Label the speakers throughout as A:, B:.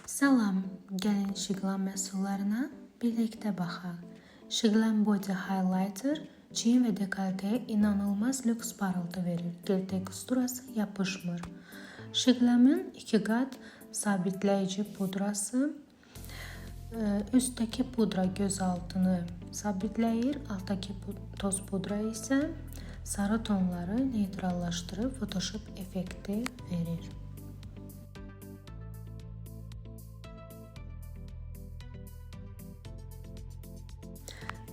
A: Salam, gəlin Şiqlan məhsullarına birlikdə baxaq. Şiqlan Body Highlighter çiyin və dekolteye inanılmaz lüks parıltı verir. Gel teksturası yapışmır. Şiqlanın 2 qat sabitləyici pudrası üsttəki pudra göz altını sabitləyir, alttaki toz pudra isə sarı tonları neytrallaşdırıb Photoshop effekti verir.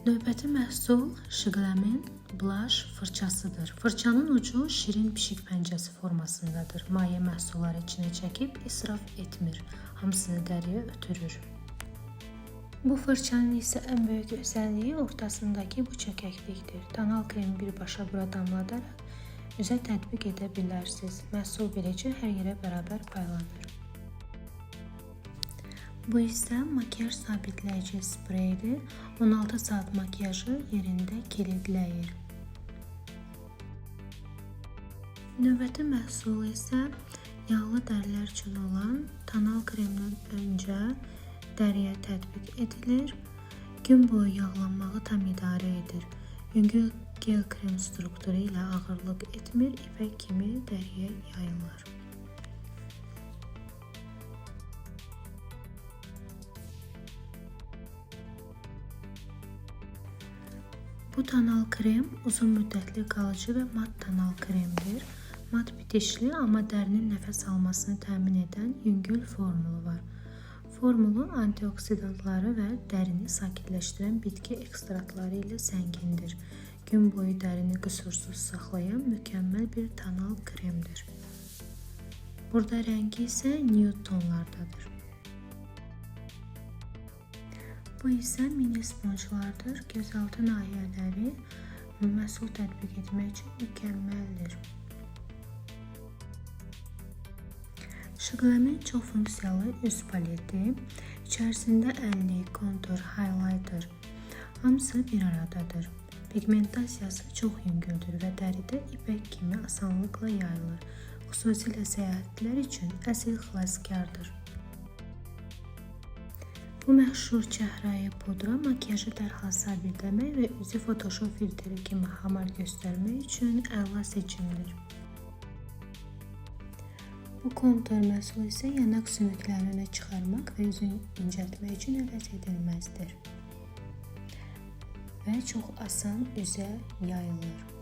A: Növbəti məhsul Şiqlanın blush fırçasıdır. Fırçanın ucu şirin pişik pəncəsi formasındadır. Maye məhsulları içinə çəkib israf etmir. Hamısını dəriyə ötürür. Bu fırçanın isə ən böyük özelliği ortasındaki bu çökəklikdir. Tonal kremi birbaşa bura damladaraq üzə tətbiq edə bilərsiniz. Məhsul beləcə hər yerə bərabər paylanır. Bu isə makyaj sabitləyici spreydir. 16 saat makyajı yerində kilidləyir. Növbəti məhsul isə yağlı dərilər üçün olan tonal kremdən öncə dəriyə tətbiq edilir. Gün boyu yağlanmağı tam idarə edir. Yüngül gel krem strukturu ilə ağırlıq etmir, ipək kimi dəriyə yayılır. Bu tonal krem uzun müddətli qalıcı və mat tonal kremdir. Mat bitişli, amma dərinin nəfəs almasını təmin edən yüngül formulu var. Formulu antioksidantları və dərini sakitləşdirən bitki ekstraktları ilə zəngindir. Gün boyu dərini qüsursuz saxlayan mükəmməl bir tonal kremdir. Burada rəngi isə nude tonlardadır. Bu isə mini sponjlardır. Gözaltı nahiyələri məhsul tətbiq etmək üçün mükəmməldir. Şiqlanın çox funksiyalı üz paleti, içərisində əlli, kontur, highlighter hamısı bir aradadır. Pigmentasiyası çox yüngüldür və dəridə ipək kimi asanlıqla yayılır. Xüsusilə səyahətlər üçün əsl xilaskardır. Bu məşhur çəhrayı pudra makyajı dərhal sabitləmək və üzü Photoshop filtri kimi hamar göstərmək üçün əla seçimdir. Bu kontur məhsulu isə yanaq sümüklərini çıxarmaq və üzünü incəltmək üçün əvəz edilməzdir və çox asan üzə yayılır.